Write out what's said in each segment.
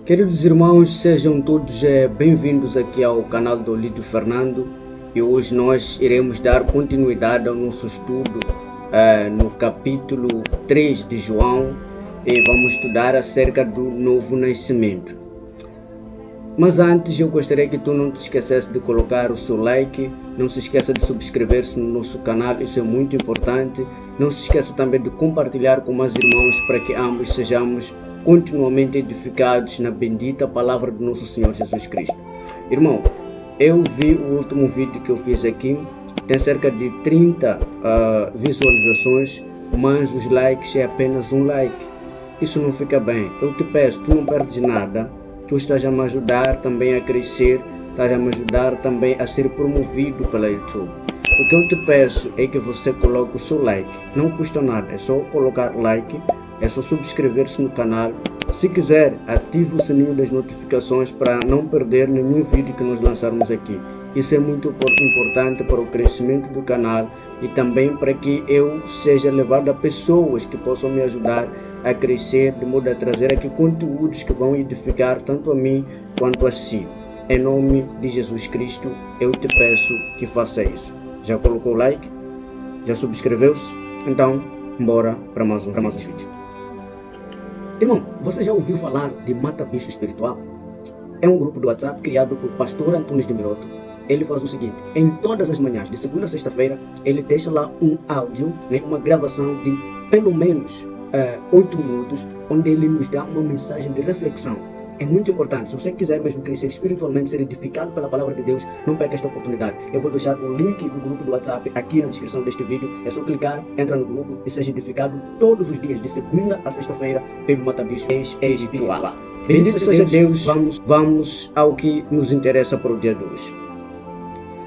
Queridos irmãos, sejam todos bem-vindos aqui ao canal do Lídio Fernando, e hoje nós iremos dar continuidade ao nosso estudo no capítulo 3 de João, e vamos estudar acerca do novo nascimento. Mas antes eu gostaria que tu não te esquecesse de colocar o seu like, não se esqueça de subscrever-se no nosso canal, isso é muito importante. Não se esqueça também de compartilhar com mais irmãos para que ambos sejamos continuamente edificados na bendita palavra do nosso Senhor Jesus Cristo. Irmão, eu vi o último vídeo que eu fiz aqui, tem cerca de 30 visualizações, mas os likes é apenas um like. Isso não fica bem. Eu te peço, tu não perdes nada, tu estás a me ajudar também a crescer, estás a me ajudar também a ser promovido pela YouTube. O que eu te peço é que você coloque o seu like, não custa nada, é só colocar like, é só subscrever-se no canal. Se quiser, ative o sininho das notificações para não perder nenhum vídeo que nós lançarmos aqui. Isso é muito importante para o crescimento do canal e também para que eu seja levado a pessoas que possam me ajudar a crescer, de modo a trazer aqui conteúdos que vão edificar tanto a mim quanto a si. Em nome de Jesus Cristo, eu te peço que faça isso. Já colocou o like? Já subscreveu-se? Então, bora para mais um vídeo. Irmão, você já ouviu falar de Mata Bicho Espiritual? É um grupo do WhatsApp criado por pastor Antunes de Miroto. Ele faz o seguinte: em todas as manhãs, de segunda a sexta-feira, ele deixa lá um áudio, uma gravação de pelo menos 8 minutos, onde ele nos dá uma mensagem de reflexão. É muito importante. Se você quiser mesmo crescer espiritualmente, ser edificado pela palavra de Deus, não perca esta oportunidade. Eu vou deixar o link do grupo do WhatsApp aqui na descrição deste vídeo. É só clicar, entra no grupo e seja edificado todos os dias, de segunda a sexta-feira, pelo Mata Bicho Espiritual. Bendito seja Deus. Vamos ao que nos interessa para o dia de hoje.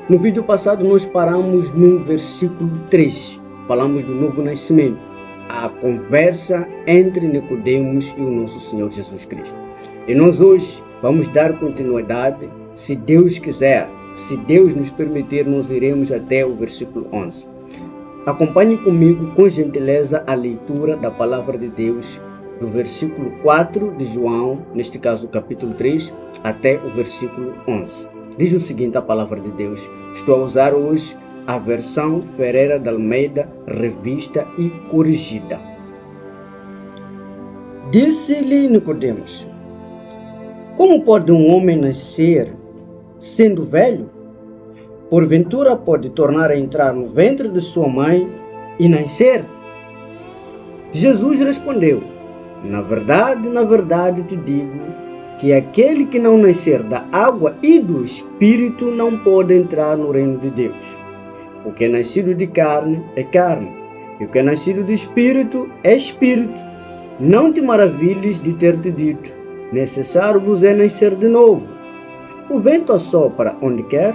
No vídeo passado nós paramos no versículo 3. Falamos do novo nascimento, a conversa entre Nicodemos e o nosso Senhor Jesus Cristo. E nós hoje vamos dar continuidade, se Deus quiser, se Deus nos permitir, nós iremos até o versículo 11. Acompanhe comigo com gentileza a leitura da palavra de Deus do versículo 4 de João, neste caso capítulo 3, até o versículo 11. Diz o seguinte a palavra de Deus. Estou a usar hoje a versão Ferreira de Almeida, revista e corrigida. Disse-lhe Nicodemos: como pode um homem nascer sendo velho? Porventura pode tornar a entrar no ventre de sua mãe e nascer? Jesus respondeu: na verdade te digo que aquele que não nascer da água e do Espírito não pode entrar no reino de Deus. O que é nascido de carne é carne, e o que é nascido de Espírito é Espírito. Não te maravilhes de ter te dito: necessário vos é nascer de novo. O vento assopra onde quer,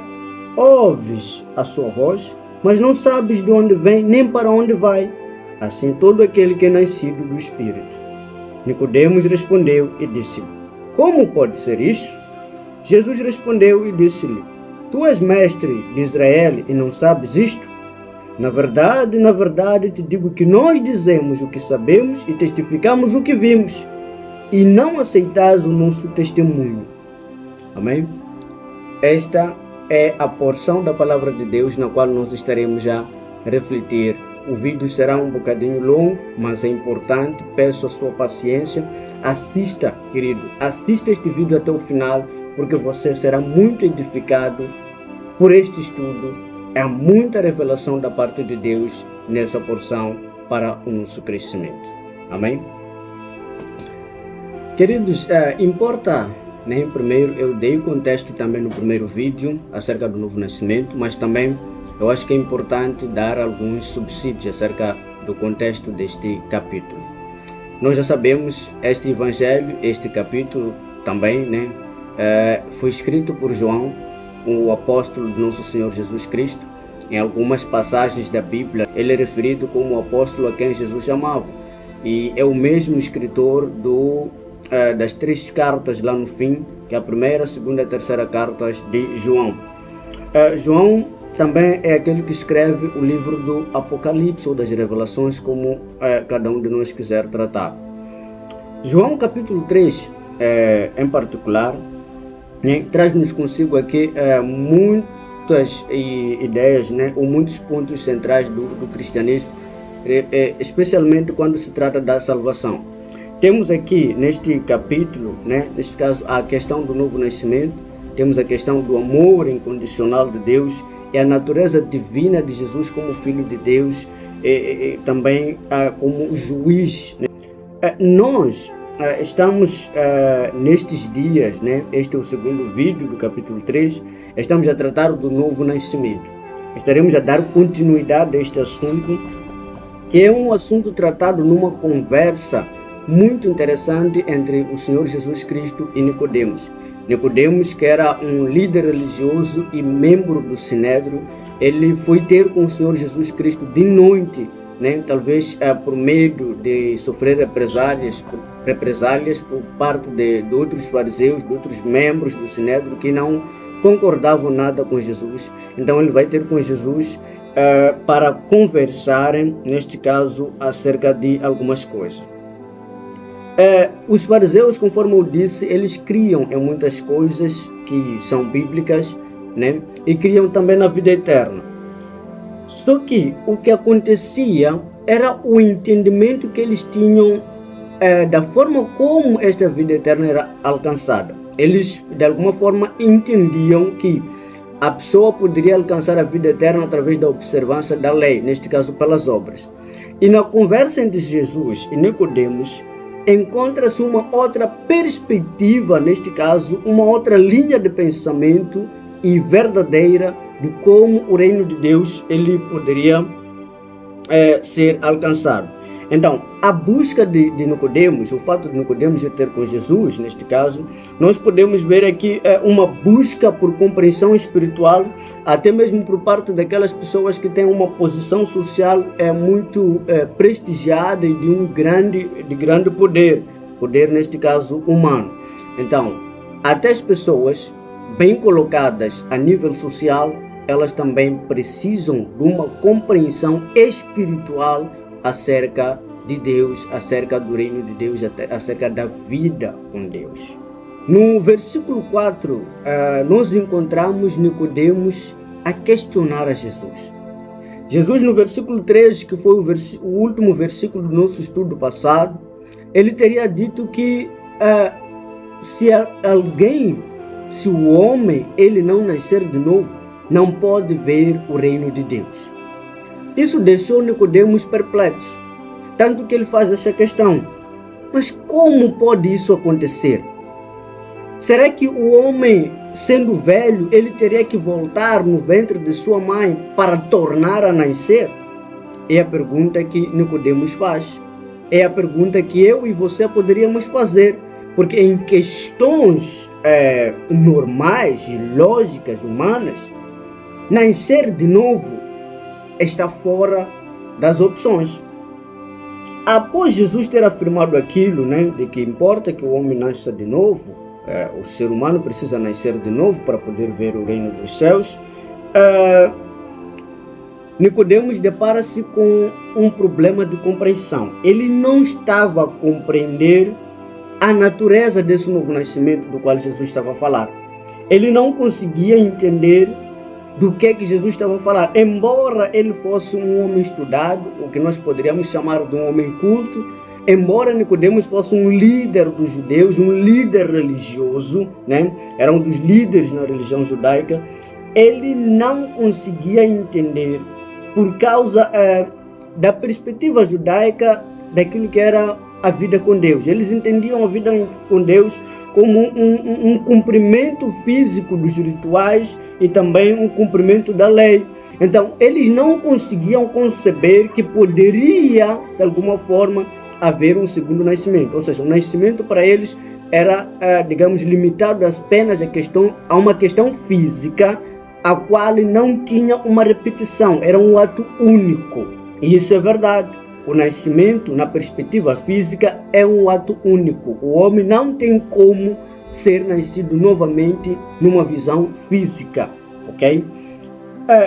ouves a sua voz, mas não sabes de onde vem nem para onde vai. Assim todo aquele que é nascido do Espírito. Nicodemos respondeu e disse-lhe: como pode ser isso? Jesus respondeu e disse-lhe: tu és mestre de Israel e não sabes isto? Na verdade te digo que nós dizemos o que sabemos e testificamos o que vimos, e não aceitais o nosso testemunho. Amém? Esta é a porção da palavra de Deus na qual nós estaremos a refletir. O vídeo será um bocadinho longo, mas é importante. Peço a sua paciência. Assista, querido, assista este vídeo até o final, porque você será muito edificado por este estudo. Há muita revelação da parte de Deus nessa porção para o nosso crescimento. Amém? Queridos, importa, primeiro eu dei o contexto também no primeiro vídeo acerca do novo nascimento, mas também eu acho que é importante dar alguns subsídios acerca do contexto deste capítulo. Nós já sabemos, este evangelho, este capítulo também, foi escrito por João, o apóstolo do nosso Senhor Jesus Cristo. Em algumas passagens da Bíblia, ele é referido como o apóstolo a quem Jesus amava. E é o mesmo escritor das 3 cartas lá no fim, que é a primeira, a segunda e a terceira cartas de João. João também é aquele que escreve o livro do Apocalipse ou das Revelações, como cada um de nós quiser tratar. João capítulo 3 em particular, né, traz-nos consigo aqui muitas ideias, né, ou muitos pontos centrais do cristianismo, especialmente quando se trata da salvação. Temos aqui neste capítulo, né, neste caso, a questão do novo nascimento, temos a questão do amor incondicional de Deus e a natureza divina de Jesus como Filho de Deus, e também como juiz, né? Nós estamos nestes dias, né? Este é o segundo vídeo do capítulo 3, estamos a tratar do novo nascimento. Estaremos a dar continuidade a este assunto, que é um assunto tratado numa conversa muito interessante entre o Senhor Jesus Cristo e Nicodemos. Nicodemos, que era um líder religioso e membro do Sinédrio, ele foi ter com o Senhor Jesus Cristo de noite, né? Talvez por medo de sofrer represálias por parte de outros fariseus, de outros membros do Sinédrio que não concordavam nada com Jesus. Então ele vai ter com Jesus para conversarem, neste caso, acerca de algumas coisas. Os fariseus, conforme eu disse, eles criam em muitas coisas que são bíblicas, né? E criam também na vida eterna. Só que o que acontecia era o entendimento que eles tinham da forma como esta vida eterna era alcançada. Eles, de alguma forma, entendiam que a pessoa poderia alcançar a vida eterna através da observância da lei, neste caso pelas obras. E na conversa entre Jesus e Nicodemos, encontra-se uma outra perspectiva, neste caso, uma outra linha de pensamento e verdadeira de como o reino de Deus ele poderia ser alcançado. Então, a busca de Nicodemos, o fato de Nicodemos ir ter com Jesus, neste caso, nós podemos ver aqui uma busca por compreensão espiritual, até mesmo por parte daquelas pessoas que têm uma posição social muito prestigiada e de grande poder neste caso humano. Então, até as pessoas bem colocadas a nível social, elas também precisam de uma compreensão espiritual acerca de Deus, acerca do reino de Deus, acerca da vida com Deus. No versículo 4, nós encontramos Nicodemos a questionar a Jesus. Jesus, no versículo 3, que foi o último versículo do nosso estudo passado, ele teria dito que se o homem ele não nascer de novo, não pode ver o reino de Deus. Isso deixou Nicodemos perplexo, tanto que ele faz essa questão: mas como pode isso acontecer? Será que o homem, sendo velho, ele teria que voltar no ventre de sua mãe para tornar a nascer? É a pergunta que Nicodemos faz. É a pergunta que eu e você poderíamos fazer, porque em questões normais e lógicas humanas, nascer de novo está fora das opções. Após Jesus ter afirmado aquilo, né, de que importa que o homem nasça de novo, o ser humano precisa nascer de novo para poder ver o reino dos céus, Nicodemos depara-se com um problema de compreensão. Ele não estava a compreender a natureza desse novo nascimento do qual Jesus estava a falar. Ele não conseguia entender do que Jesus estava a falar. Embora ele fosse um homem estudado, o que nós poderíamos chamar de um homem culto, embora Nicodemos fosse um líder dos judeus, um líder religioso, né? Era um dos líderes na religião judaica, ele não conseguia entender, por causa da perspectiva judaica, daquilo que era a vida com Deus. Eles entendiam a vida com Deus como um cumprimento físico dos rituais e também um cumprimento da lei. Então, eles não conseguiam conceber que poderia, de alguma forma, haver um segundo nascimento. Ou seja, o nascimento para eles era, digamos, limitado apenas a uma questão física, a qual não tinha uma repetição, era um ato único. E isso é verdade. O nascimento, na perspectiva física, é um ato único. O homem não tem como ser nascido novamente numa visão física, ok?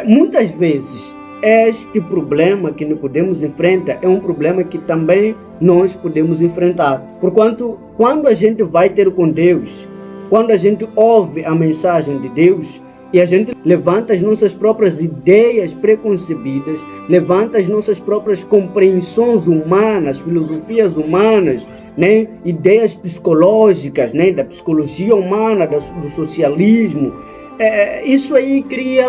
Muitas vezes este problema que Nicodemos enfrenta é um problema que também nós podemos enfrentar. Porquanto, quando a gente vai ter com Deus, quando a gente ouve a mensagem de Deus e a gente levanta as nossas próprias ideias preconcebidas, levanta as nossas próprias compreensões humanas, filosofias humanas, né? Ideias psicológicas, né? Da psicologia humana, do socialismo, isso aí cria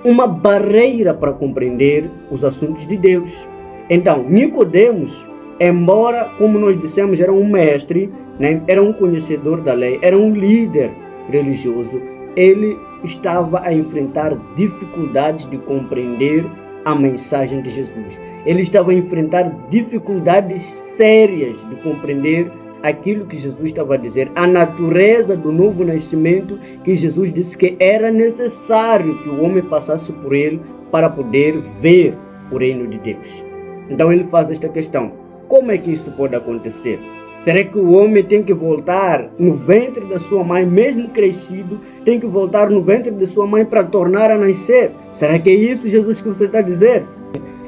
uma barreira para compreender os assuntos de Deus. Então, Nicodemos, embora, como nós dissemos, era um mestre, né? Era um conhecedor da lei, era um líder religioso, ele estava a enfrentar dificuldades de compreender a mensagem de Jesus. Ele estava a enfrentar dificuldades sérias de compreender aquilo que Jesus estava a dizer, a natureza do novo nascimento que Jesus disse que era necessário que o homem passasse por ele para poder ver o reino de Deus. Então ele faz esta questão: como é que isso pode acontecer? Será que o homem tem que voltar no ventre da sua mãe, mesmo crescido, tem que voltar no ventre de sua mãe para tornar a nascer? Será que é isso, Jesus, que você está a dizer?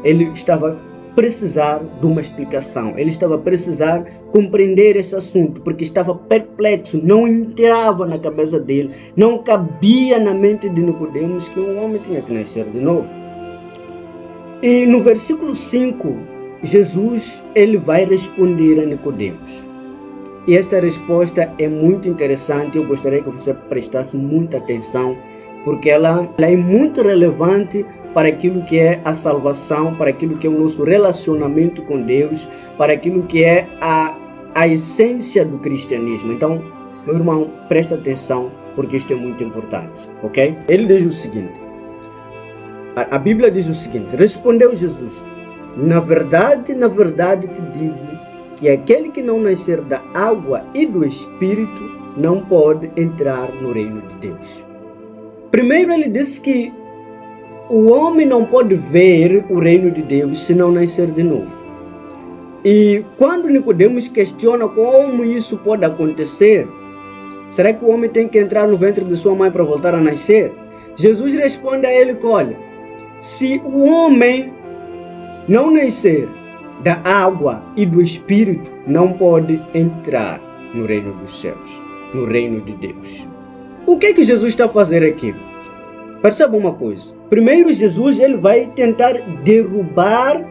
Ele estava precisar de uma explicação, ele estava a precisar compreender esse assunto, porque estava perplexo, não entrava na cabeça dele, não cabia na mente de Nicodemos que um homem tinha que nascer de novo. E no versículo 5, Jesus ele vai responder a Nicodemos. E esta resposta é muito interessante, eu gostaria que você prestasse muita atenção, porque ela é muito relevante para aquilo que é a salvação, para aquilo que é o nosso relacionamento com Deus, para aquilo que é a essência do cristianismo. Então, meu irmão, presta atenção, porque isto é muito importante, ok? Ele diz o seguinte, a Bíblia diz o seguinte: respondeu Jesus: na verdade te digo que aquele que não nascer da água e do Espírito não pode entrar no reino de Deus. Primeiro ele disse que o homem não pode ver o reino de Deus se não nascer de novo. E quando Nicodemos questiona como isso pode acontecer, será que o homem tem que entrar no ventre de sua mãe para voltar a nascer? Jesus responde a ele que, olha, se o homem não nascer da água e do Espírito, não pode entrar no reino dos céus, no reino de Deus. O que Jesus está a fazer aqui? Perceba uma coisa. Primeiro, Jesus ele vai tentar derrubar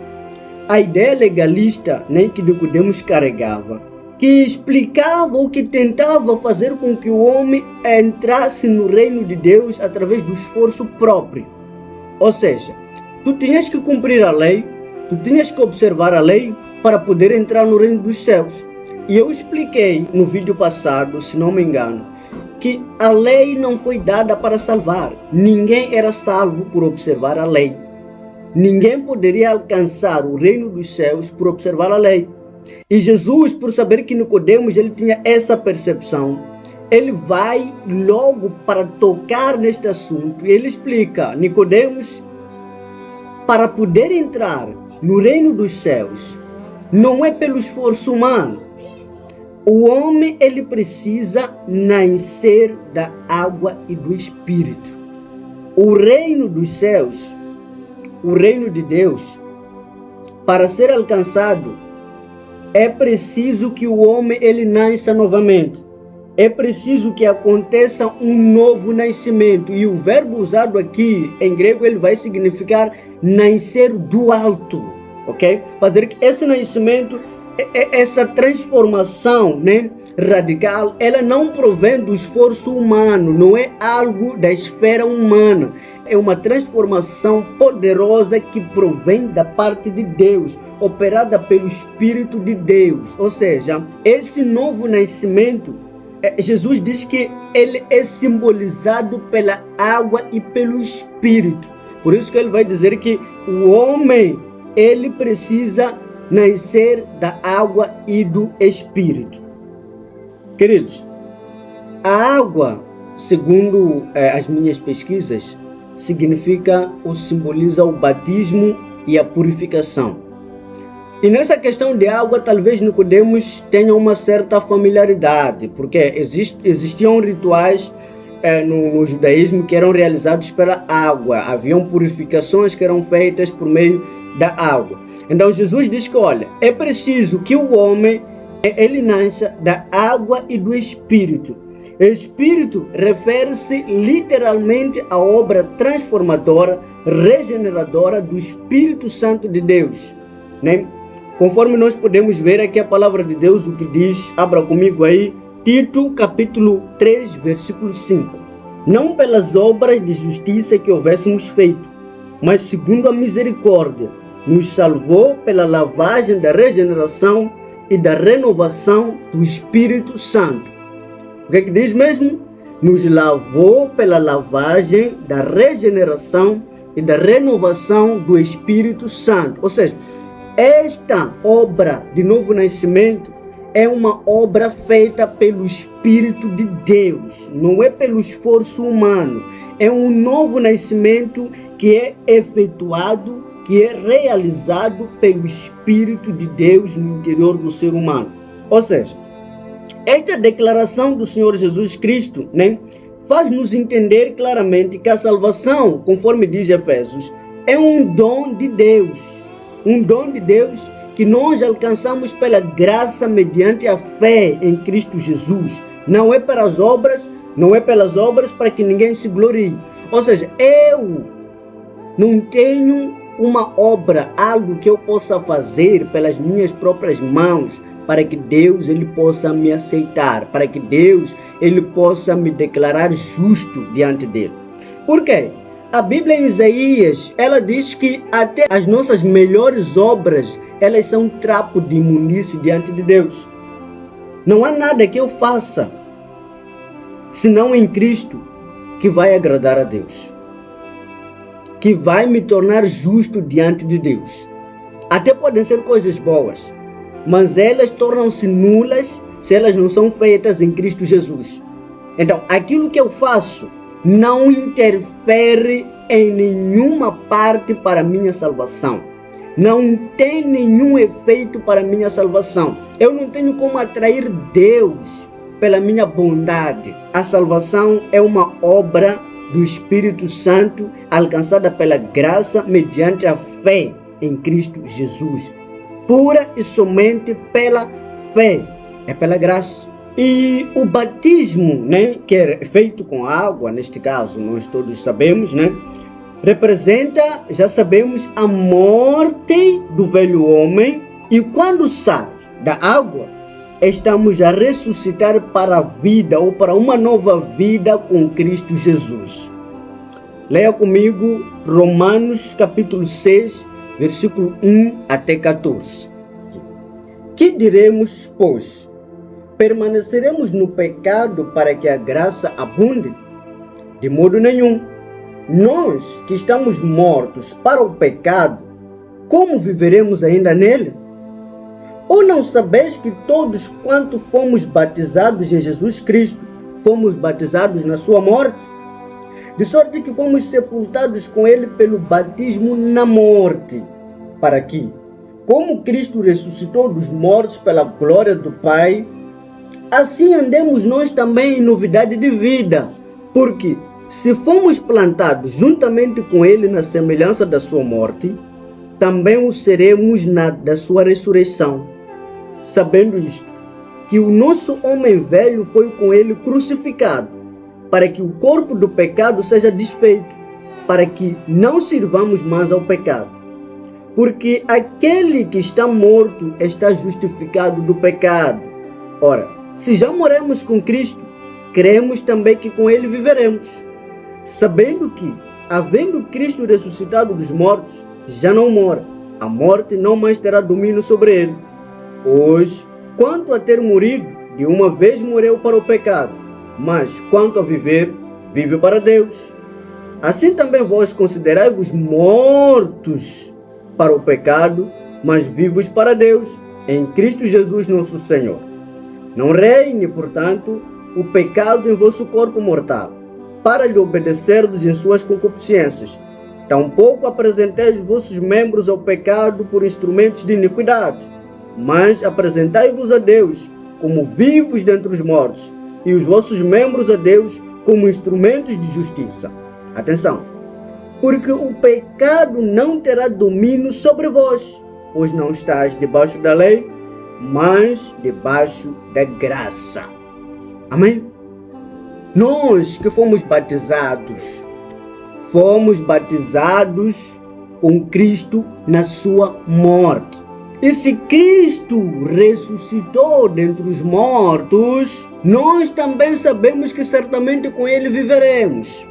a ideia legalista, né, que Nicodemos carregava, que explicava ou que tentava fazer com que o homem entrasse no reino de Deus através do esforço próprio. Ou seja, tu tinhas que cumprir a lei, tu tinhas que observar a lei para poder entrar no reino dos céus. E eu expliquei no vídeo passado, se não me engano, que a lei não foi dada para salvar. Ninguém era salvo por observar a lei. Ninguém poderia alcançar o reino dos céus por observar a lei. E Jesus, por saber que Nicodemos ele tinha essa percepção, ele vai logo para tocar neste assunto. E ele explica: Nicodemos, para poder entrar no reino dos céus, não é pelo esforço humano. O homem ele precisa nascer da água e do Espírito. O reino dos céus, o reino de Deus, para ser alcançado, é preciso que o homem ele nasça novamente. É preciso que aconteça um novo nascimento. E o verbo usado aqui em grego ele vai significar nascer do alto, ok? Para dizer que esse nascimento, essa transformação, né, radical, ela não provém do esforço humano, não é algo da esfera humana. É uma transformação poderosa que provém da parte de Deus, operada pelo Espírito de Deus. Ou seja, esse novo nascimento, Jesus diz que ele é simbolizado pela água e pelo Espírito. Por isso que ele vai dizer que o homem, ele precisa nascer da água e do Espírito. Queridos, a água, segundo as minhas pesquisas, significa ou simboliza o batismo e a purificação. E nessa questão de água, talvez Nicodemos tenha uma certa familiaridade, porque existiam rituais no judaísmo que eram realizados pela água. Haviam purificações que eram feitas por meio da água. Então Jesus diz que, olha, é preciso que o homem ele nasça da água e do Espírito. Espírito refere-se literalmente à obra transformadora, regeneradora do Espírito Santo de Deus, né? Conforme nós podemos ver aqui a palavra de Deus, o que diz, abra comigo aí, Tito capítulo 3, versículo 5. Não pelas obras de justiça que houvéssemos feito, mas segundo a misericórdia, nos salvou pela lavagem da regeneração e da renovação do Espírito Santo. O que diz mesmo? Nos lavou pela lavagem da regeneração e da renovação do Espírito Santo. Ou seja, esta obra de novo nascimento é uma obra feita pelo Espírito de Deus, não é pelo esforço humano. É um novo nascimento que é efetuado, que é realizado pelo Espírito de Deus no interior do ser humano. Ou seja, esta declaração do Senhor Jesus Cristo, né, faz-nos entender claramente que a salvação, conforme diz Efésios, é um dom de Deus. Um dom de Deus que nós alcançamos pela graça mediante a fé em Cristo Jesus. Não é pelas obras, não é pelas obras para que ninguém se glorie. Ou seja, eu não tenho uma obra, algo que eu possa fazer pelas minhas próprias mãos, para que Deus ele possa me aceitar, para que Deus ele possa me declarar justo diante dele. Por quê? A Bíblia em Isaías, ela diz que até as nossas melhores obras, elas são trapo de imundície diante de Deus. Não há nada que eu faça, senão em Cristo, que vai agradar a Deus, que vai me tornar justo diante de Deus. Até podem ser coisas boas, mas elas tornam-se nulas se elas não são feitas em Cristo Jesus. Então, aquilo que eu faço não interfere em nenhuma parte para a minha salvação. Não tem nenhum efeito para a minha salvação. Eu não tenho como atrair Deus pela minha bondade. A salvação é uma obra do Espírito Santo alcançada pela graça mediante a fé em Cristo Jesus. Pura e somente pela fé. É pela graça. E o batismo, né, que é feito com água, neste caso, nós todos sabemos, né, representa, já sabemos, a morte do velho homem. E quando sai da água, estamos a ressuscitar para a vida ou para uma nova vida com Cristo Jesus. Leia comigo Romanos capítulo 6, versículo 1 até 14. Que diremos, pois? Permaneceremos no pecado para que a graça abunde? De modo nenhum. Nós que estamos mortos para o pecado, como viveremos ainda nele? Ou não sabeis que todos quanto fomos batizados em Jesus Cristo, fomos batizados na sua morte? De sorte que fomos sepultados com ele pelo batismo na morte, para que, como Cristo ressuscitou dos mortos pela glória do Pai, assim andemos nós também em novidade de vida. Porque se fomos plantados juntamente com ele na semelhança da sua morte, também o seremos da sua ressurreição. Sabendo isto, que o nosso homem velho foi com ele crucificado, para que o corpo do pecado seja desfeito, para que não sirvamos mais ao pecado. Porque aquele que está morto está justificado do pecado. Ora, se já moramos com Cristo, cremos também que com ele viveremos, sabendo que, havendo Cristo ressuscitado dos mortos, já não mora, a morte não mais terá domínio sobre ele. Pois, quanto a ter morrido, de uma vez morreu para o pecado, mas quanto a viver, vive para Deus. Assim também vós considerai-vos mortos para o pecado, mas vivos para Deus, em Cristo Jesus nosso Senhor. Não reine, portanto, o pecado em vosso corpo mortal, para lhe obedecerdes em suas concupiscências. Tampouco apresenteis vossos membros ao pecado por instrumentos de iniquidade, mas apresentai-vos a Deus como vivos dentre os mortos, e os vossos membros a Deus como instrumentos de justiça. Atenção, porque o pecado não terá domínio sobre vós, pois não estás debaixo da lei, mas debaixo da graça. Amém? Nós que fomos batizados com Cristo na sua morte. E se Cristo ressuscitou dentre os mortos, nós também sabemos que certamente com Ele viveremos.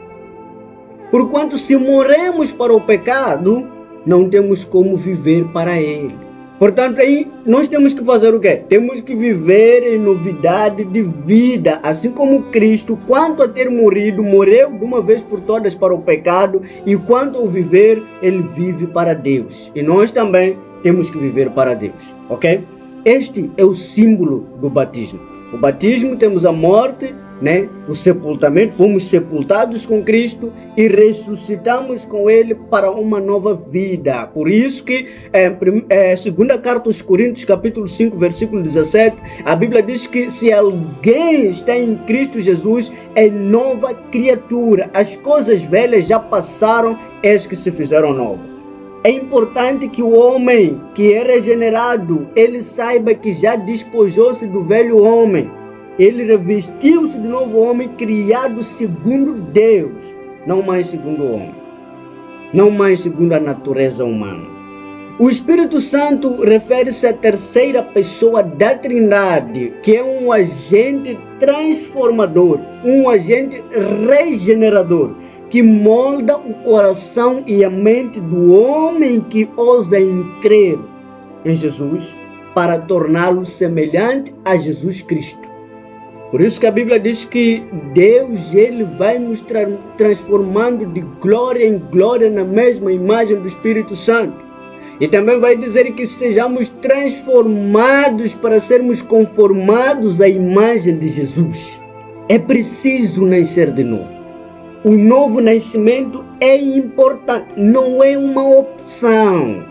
Porquanto se morremos para o pecado, não temos como viver para Ele. Portanto, aí nós temos que fazer o quê? Temos que viver em novidade de vida, assim como Cristo, quanto a ter morrido, morreu de uma vez por todas para o pecado, e quanto ao viver, Ele vive para Deus. E nós também temos que viver para Deus, ok? Este é o símbolo do batismo. O batismo, temos a morte, né? O sepultamento, fomos sepultados com Cristo e ressuscitamos com Ele para uma nova vida. Por isso que, segunda carta aos Coríntios, capítulo 5, versículo 17, a Bíblia diz que se alguém está em Cristo Jesus, é nova criatura. As coisas velhas já passaram, eis que se fizeram novas. É importante que o homem que é regenerado, ele saiba que já despojou-se do velho homem. Ele revestiu-se de novo homem criado segundo Deus, não mais segundo o homem, não mais segundo a natureza humana. O Espírito Santo refere-se à terceira pessoa da Trindade, que é um agente transformador, um agente regenerador, que molda o coração e a mente do homem que ousa crer em Jesus para torná-lo semelhante a Jesus Cristo. Por isso que a Bíblia diz que Deus, Ele vai nos transformando de glória em glória na mesma imagem do Espírito Santo. E também vai dizer que sejamos transformados para sermos conformados à imagem de Jesus. É preciso nascer de novo. O novo nascimento é importante, não é uma opção.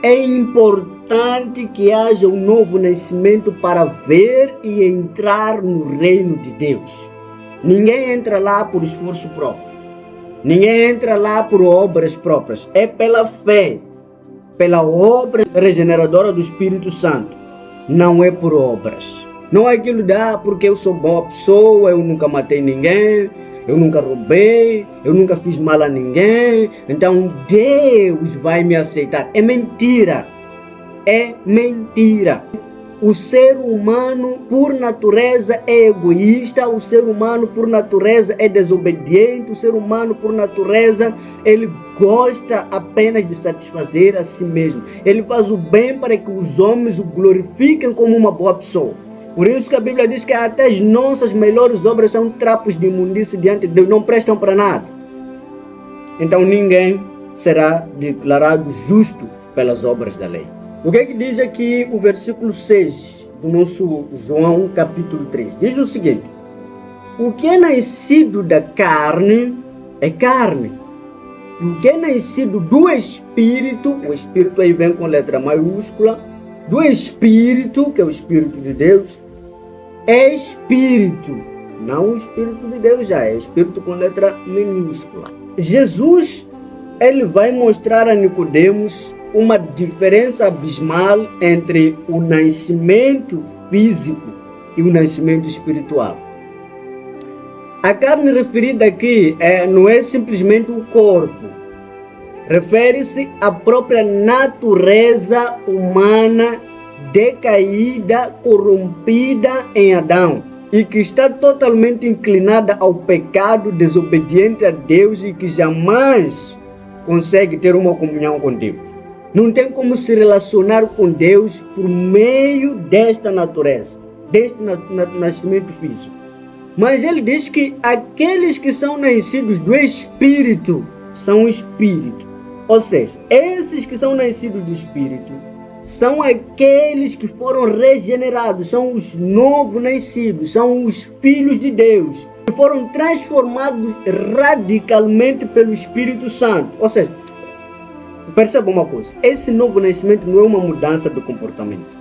É importante que haja um novo nascimento para ver e entrar no reino de Deus. Ninguém entra lá por esforço próprio. Ninguém entra lá por obras próprias. É pela fé, pela obra regeneradora do Espírito Santo. Não é por obras. Não é aquilo de, porque eu sou boa pessoa, eu nunca matei ninguém, eu nunca roubei, eu nunca fiz mal a ninguém, então Deus vai me aceitar. É mentira. É mentira. O ser humano, por natureza, é egoísta. O ser humano, por natureza, é desobediente. O ser humano, por natureza, ele gosta apenas de satisfazer a si mesmo. Ele faz o bem para que os homens o glorifiquem como uma boa pessoa. Por isso que a Bíblia diz que até as nossas melhores obras são trapos de imundície diante de Deus, não prestam para nada. Então ninguém será declarado justo pelas obras da lei. O que é que diz aqui o versículo 6 do nosso João capítulo 3? Diz o seguinte: o que é nascido da carne é carne. E o que é nascido do Espírito, o Espírito aí vem com letra maiúscula, do Espírito, que é o Espírito de Deus, é Espírito. Não o Espírito de Deus já, é Espírito com letra minúscula. Jesus, ele vai mostrar a Nicodemos uma diferença abismal entre o nascimento físico e o nascimento espiritual. A carne referida aqui não é simplesmente o corpo. Refere-se à própria natureza humana decaída, corrompida em Adão, e que está totalmente inclinada ao pecado, desobediente a Deus e que jamais consegue ter uma comunhão com Deus. Não tem como se relacionar com Deus por meio desta natureza, deste nascimento físico. Mas ele diz que aqueles que são nascidos do Espírito são Espírito. Ou seja, esses que são nascidos do Espírito são aqueles que foram regenerados, são os novos nascidos, são os filhos de Deus, que foram transformados radicalmente pelo Espírito Santo. Ou seja, perceba uma coisa, esse novo nascimento não é uma mudança de comportamento.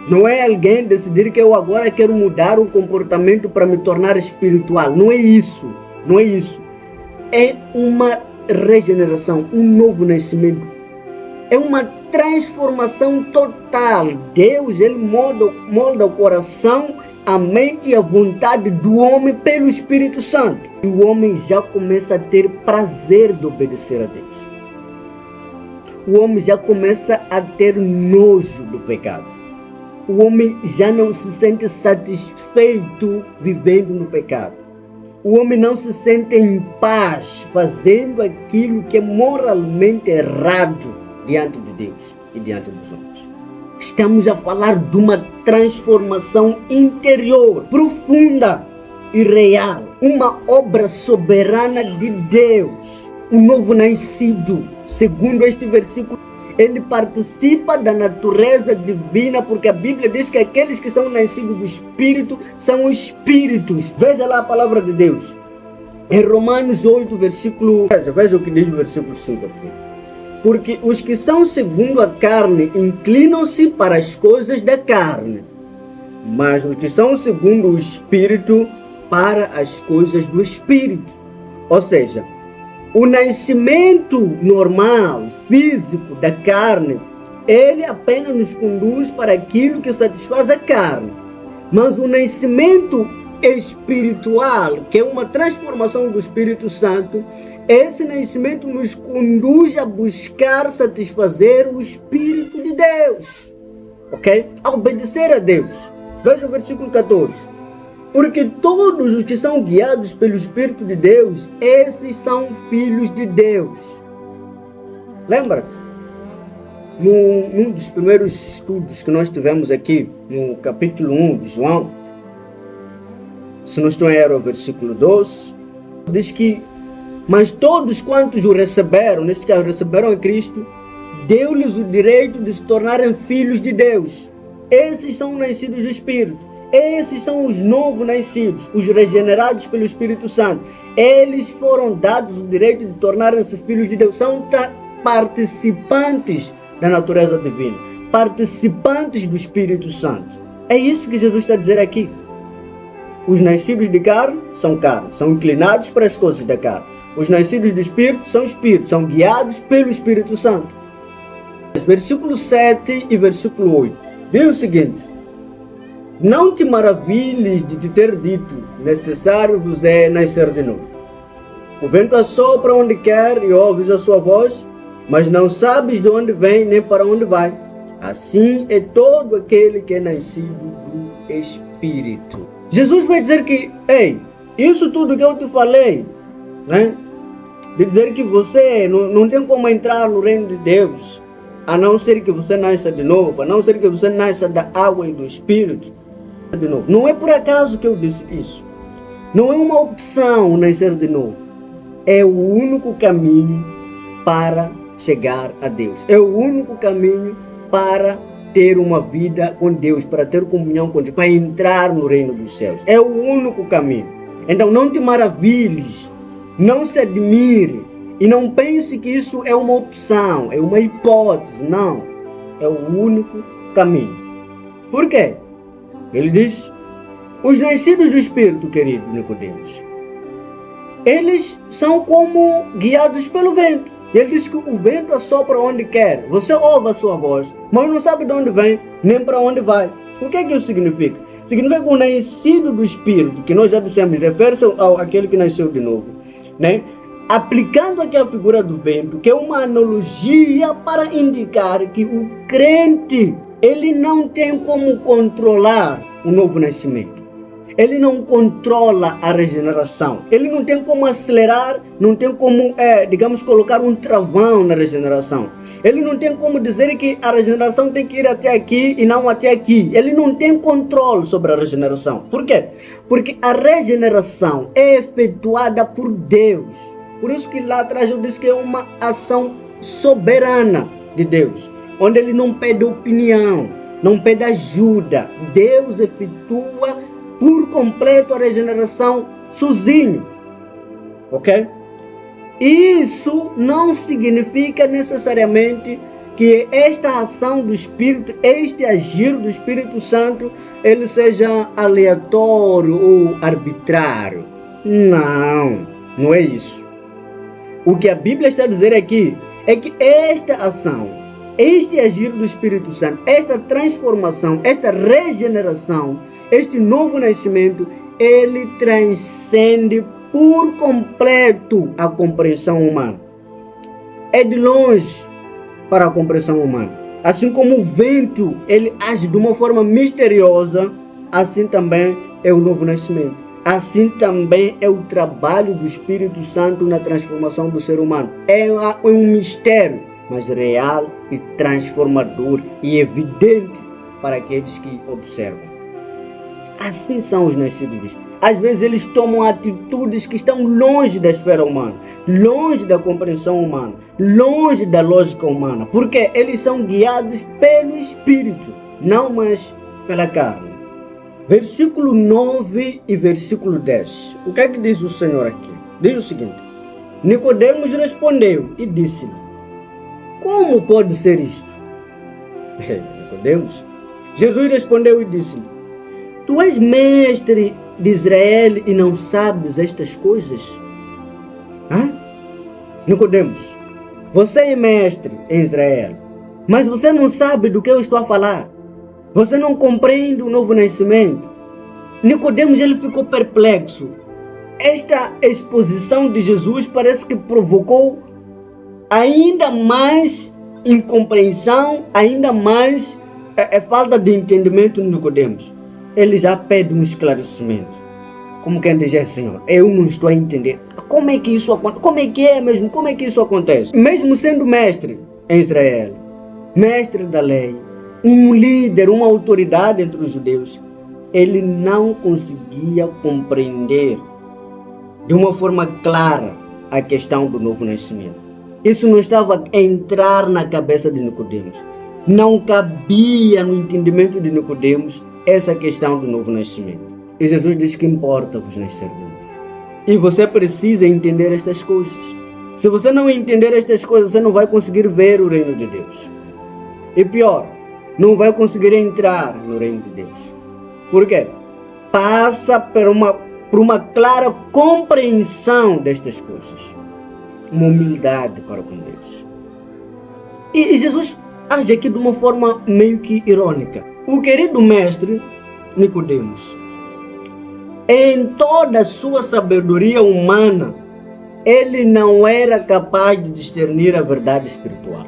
Não é alguém decidir que eu agora quero mudar o comportamento para me tornar espiritual. Não é isso. Não é isso. É uma regeneração, um novo nascimento. É uma transformação total. Deus, ele molda o coração, a mente e a vontade do homem pelo Espírito Santo. E o homem já começa a ter prazer de obedecer a Deus. O homem já começa a ter nojo do pecado. O homem já não se sente satisfeito vivendo no pecado. O homem não se sente em paz fazendo aquilo que é moralmente errado diante de Deus e diante dos homens. Estamos a falar de uma transformação interior, profunda e real. Uma obra soberana de Deus. Um novo nascido, segundo este versículo, ele participa da natureza divina, porque a Bíblia diz que aqueles que são nascidos do Espírito são espíritos. Veja lá a palavra de Deus. Em Romanos 8, versículo... Veja o que diz o versículo 5 aqui. Porque os que são segundo a carne inclinam-se para as coisas da carne, mas os que são segundo o Espírito para as coisas do Espírito. Ou seja, o nascimento normal, físico da carne, ele apenas nos conduz para aquilo que satisfaz a carne. Mas o nascimento espiritual, que é uma transformação do Espírito Santo, esse nascimento nos conduz a buscar satisfazer o Espírito de Deus. Ok? A obedecer a Deus. Veja o versículo 14. Porque todos os que são guiados pelo Espírito de Deus, esses são filhos de Deus. Lembra-te? Num dos primeiros estudos que nós tivemos aqui, no capítulo 1 de João, se não estou errado, o versículo 12, diz que, mas todos quantos o receberam, neste caso receberam a Cristo, deu-lhes o direito de se tornarem filhos de Deus. Esses são nascidos do Espírito. Esses são os novos nascidos, os regenerados pelo Espírito Santo. Eles foram dados o direito de tornarem-se filhos de Deus. São participantes da natureza divina, participantes do Espírito Santo. É isso que Jesus está a dizer aqui. Os nascidos de carne, são inclinados para as coisas da carne. Os nascidos do Espírito, são guiados pelo Espírito Santo. Versículo 7 e versículo 8. Diz o seguinte: não te maravilhes de te ter dito, necessário vos é nascer de novo. O vento assopra onde quer e ouves a sua voz, mas não sabes de onde vem nem para onde vai. Assim é todo aquele que é nascido do Espírito. Jesus vai dizer que, isso tudo que eu te falei, né? De dizer que você não tem como entrar no reino de Deus, a não ser que você nasça de novo, a não ser que você nasça da água e do Espírito. De novo. Não é por acaso que eu disse isso. Não é uma opção nascer de novo. É o único caminho para chegar a Deus. É o único caminho para ter uma vida com Deus, para ter comunhão com Deus, para entrar no reino dos céus. É o único caminho. Então não te maravilhes, não se admire e não pense que isso é uma opção, é uma hipótese. Não. É o único caminho. Por quê? Ele diz, os nascidos do Espírito, querido Nicodemos, eles são como guiados pelo vento. Ele diz que o vento assopra onde quer. Você ouve a sua voz, mas não sabe de onde vem, nem para onde vai. O que é que isso significa? Significa que o nascido do Espírito, que nós já dissemos, refere-se àquele que nasceu de novo, né? Aplicando aqui a figura do vento, que é uma analogia para indicar que o crente, ele não tem como controlar o novo nascimento. Ele não controla a regeneração. Ele não tem como acelerar, não tem como, colocar um travão na regeneração. Ele não tem como dizer que a regeneração tem que ir até aqui e não até aqui. Ele não tem controle sobre a regeneração. Por quê? Porque a regeneração é efetuada por Deus. Por isso que lá atrás eu disse que é uma ação soberana de Deus, onde ele não pede opinião, não pede ajuda. Deus efetua por completo a regeneração sozinho. Ok? Isso não significa necessariamente que esta ação do Espírito, este agir do Espírito Santo, ele seja aleatório ou arbitrário. Não, não é isso. O que a Bíblia está a dizer aqui é que esta ação, este agir do Espírito Santo, esta transformação, esta regeneração, este novo nascimento, ele transcende por completo a compreensão humana. É de longe para a compreensão humana. Assim como o vento, ele age de uma forma misteriosa, assim também é o novo nascimento. Assim também é o trabalho do Espírito Santo na transformação do ser humano. É um mistério, mas real e transformador e evidente para aqueles que observam. Assim são os nascidos do Espírito. Às vezes eles tomam atitudes que estão longe da esfera humana, longe da compreensão humana, longe da lógica humana, porque eles são guiados pelo Espírito, não mais pela carne. Versículo 9 e versículo 10. O que é que diz o Senhor aqui? Diz o seguinte: Nicodemos respondeu e disse-lhe: como pode ser isto? Nicodemos. Jesus respondeu e disse-lhe: tu és mestre de Israel e não sabes estas coisas? Nicodemos, você é mestre em Israel, mas você não sabe do que eu estou a falar. Você não compreende o novo nascimento. Nicodemos, ele ficou perplexo. Esta exposição de Jesus parece que provocou ainda mais incompreensão, ainda mais falta de entendimento de Nicodemos. Ele já pede um esclarecimento. Como quem dizer, Senhor, eu não estou a entender. Como é que isso acontece? Como é que é mesmo? Como é que isso acontece? Mesmo sendo mestre em Israel, mestre da lei, um líder, uma autoridade entre os judeus, ele não conseguia compreender de uma forma clara a questão do novo nascimento. Isso não estava a entrar na cabeça de Nicodemos. Não cabia no entendimento de Nicodemos essa questão do novo nascimento. E Jesus diz que importa-vos nascer de novo. E você precisa entender estas coisas. Se você não entender estas coisas, você não vai conseguir ver o reino de Deus. E pior, não vai conseguir entrar no reino de Deus. Por quê? Passa por uma clara compreensão destas coisas. Uma humildade para com Deus. E Jesus age aqui de uma forma meio que irônica. O querido mestre Nicodemos, em toda a sua sabedoria humana, ele não era capaz de discernir a verdade espiritual.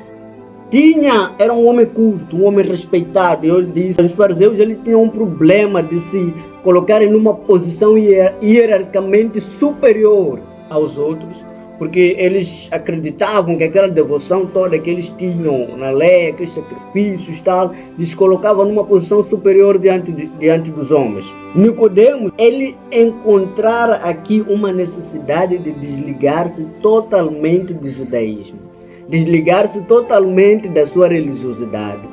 Era um homem culto, um homem respeitado. Eu disse, os fariseus, ele tinha um problema de se colocarem numa posição hierarquicamente superior aos outros, porque eles acreditavam que aquela devoção toda que eles tinham na lei, aqueles sacrifícios e tal, lhes colocavam numa posição superior diante dos homens. Nicodemos, ele encontrara aqui uma necessidade de desligar-se totalmente do judaísmo, desligar-se totalmente da sua religiosidade,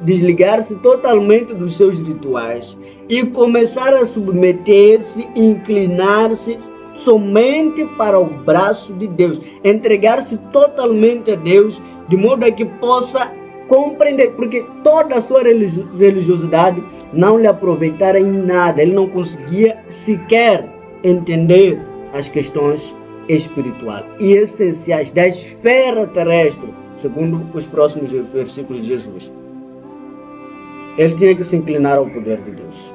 desligar-se totalmente dos seus rituais e começar a submeter-se, inclinar-se somente para o braço de Deus, entregar-se totalmente a Deus, de modo a que possa compreender, porque toda a sua religiosidade não lhe aproveitara em nada. Ele não conseguia sequer entender as questões espirituais e essenciais da esfera terrestre, segundo os próximos versículos de Jesus. Ele tinha que se inclinar ao poder de Deus.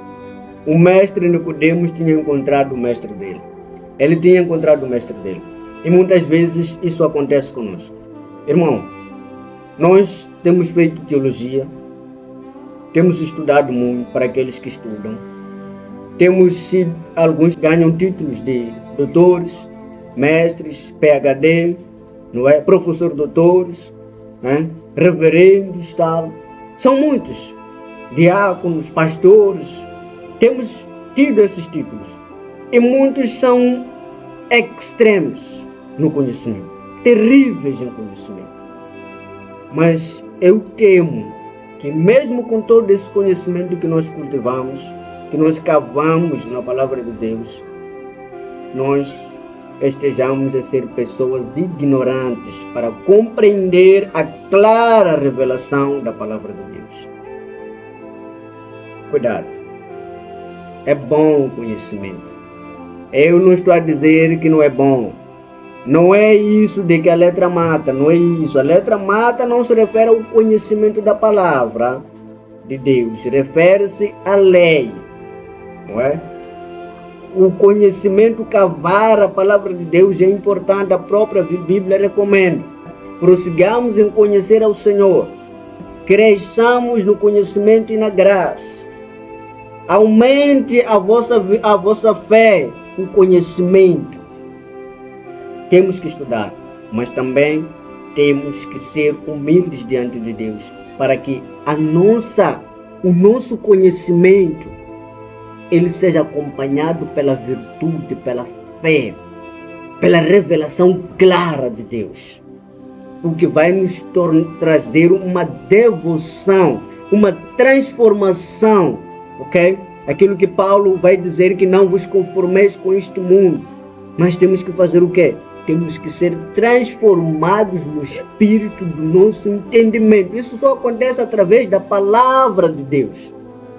O mestre Nicodemos tinha encontrado o mestre dele. Ele tinha encontrado o mestre dele. E muitas vezes isso acontece conosco. Irmão, nós temos feito teologia, temos estudado muito para aqueles que estudam. Alguns ganham títulos de doutores, mestres, PhD, não é? Professor doutores, né? Reverendos, tal. São muitos. Diáconos, pastores. Temos tido esses títulos. E muitos são extremos no conhecimento, terríveis em conhecimento. Mas eu temo que mesmo com todo esse conhecimento que nós cultivamos, que nós cavamos na palavra de Deus, nós estejamos a ser pessoas ignorantes para compreender a clara revelação da palavra de Deus. Cuidado. É bom o conhecimento. Eu não estou a dizer que não é bom. Não é isso de que a letra mata, não é isso. A letra mata não se refere ao conhecimento da palavra de Deus, refere-se à lei, não é? O conhecimento cavar a palavra de Deus é importante, a própria Bíblia recomenda. Prossigamos em conhecer ao Senhor, cresçamos no conhecimento e na graça, aumente a vossa fé, o conhecimento. Temos que estudar, mas também temos que ser humildes diante de Deus, para que o nosso conhecimento ele seja acompanhado pela virtude, pela fé, pela revelação clara de Deus, o que vai nos trazer uma devoção, uma transformação, ok? Aquilo que Paulo vai dizer, que não vos conformeis com este mundo, mas temos que fazer o quê? Temos que ser transformados no espírito do nosso entendimento. Isso só acontece através da palavra de Deus.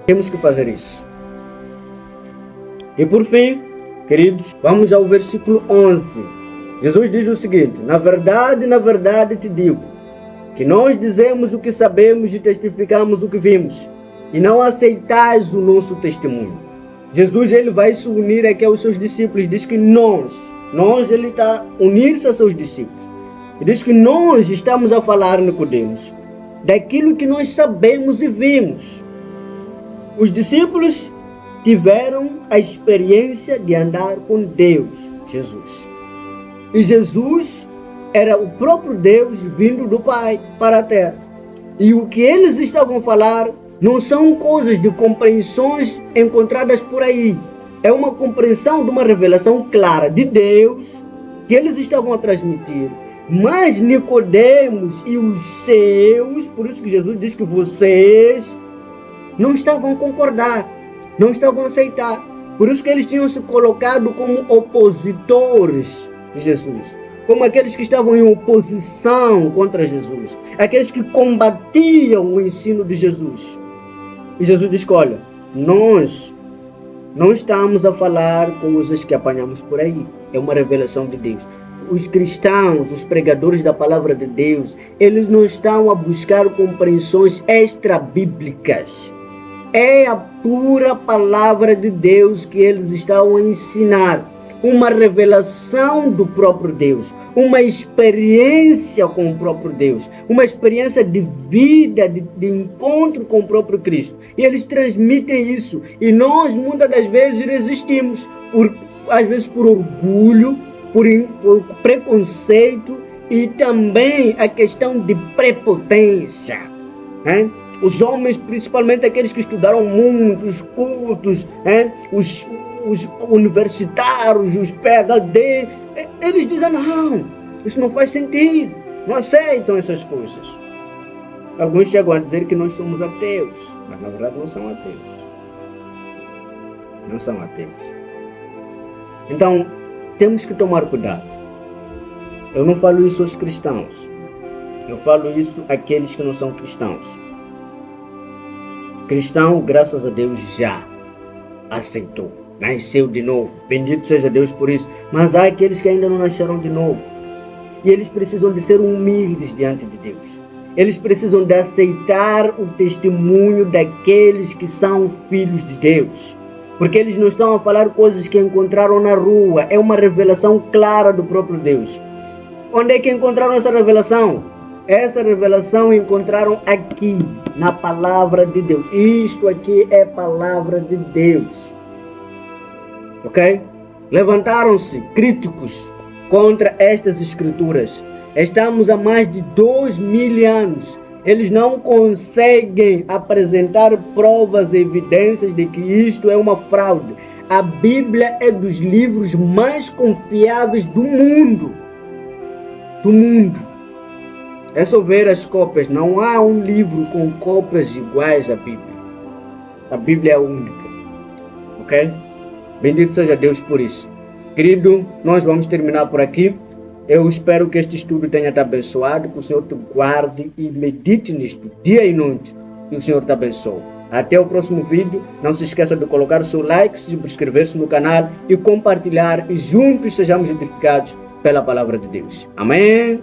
Temos que fazer isso. E por fim, queridos, vamos ao versículo 11. Jesus diz o seguinte: na verdade te digo, que nós dizemos o que sabemos e testificamos o que vimos, e não aceitais o nosso testemunho. Jesus ele vai se unir aqui aos seus discípulos, diz que nós ele está a unir-se a seus discípulos. E diz que nós estamos a falar, Nicodemos, daquilo que nós sabemos e vimos. Os discípulos tiveram a experiência de andar com Deus, Jesus. E Jesus era o próprio Deus vindo do Pai para a terra. E o que eles estavam a falar não são coisas de compreensões encontradas por aí. É uma compreensão de uma revelação clara de Deus que eles estavam a transmitir. Mas Nicodemos e os seus, por isso que Jesus diz que vocês não estavam a concordar, não estavam a aceitar. Por isso que eles tinham se colocado como opositores de Jesus, como aqueles que estavam em oposição contra Jesus, aqueles que combatiam o ensino de Jesus. E Jesus diz que, olha, nós não estamos a falar coisas que apanhamos por aí. É uma revelação de Deus. Os cristãos, os pregadores da palavra de Deus, eles não estão a buscar compreensões extra-bíblicas. É a pura palavra de Deus que eles estão a ensinar. Uma revelação do próprio Deus, uma experiência com o próprio Deus, uma experiência de vida, de encontro com o próprio Cristo. E eles transmitem isso. E nós, muitas das vezes, resistimos, às vezes por orgulho, por preconceito e também a questão de prepotência. Os homens, principalmente aqueles que estudaram muito, os cultos, os universitários, os PhD, eles dizem, não, isso não faz sentido, não aceitam essas coisas. Alguns chegam a dizer que nós somos ateus, mas na verdade não são ateus. Não são ateus. Então, temos que tomar cuidado. Eu não falo isso aos cristãos, eu falo isso àqueles que não são cristãos. Cristão, graças a Deus, já aceitou. Nasceu de novo, bendito seja Deus por isso. Mas há aqueles que ainda não nasceram de novo. E eles precisam de ser humildes diante de Deus. Eles precisam de aceitar o testemunho daqueles que são filhos de Deus. Porque eles não estão a falar coisas que encontraram na rua. É uma revelação clara do próprio Deus. Onde é que encontraram essa revelação? Essa revelação encontraram aqui, na palavra de Deus. Isto aqui é palavra de Deus. Ok? Levantaram-se críticos contra estas escrituras. Estamos há mais de 2000 anos. Eles não conseguem apresentar provas e evidências de que isto é uma fraude. A Bíblia é dos livros mais confiáveis do mundo. Do mundo. É só ver as cópias. Não há um livro com cópias iguais à Bíblia. A Bíblia é única. Ok? Bendito seja Deus por isso. Querido, nós vamos terminar por aqui. Eu espero que este estudo tenha te abençoado, que o Senhor te guarde e medite nisto dia e noite, que o Senhor te abençoe. Até o próximo vídeo. Não se esqueça de colocar o seu like, se inscrever-se no canal e compartilhar, e juntos sejamos edificados pela palavra de Deus. Amém?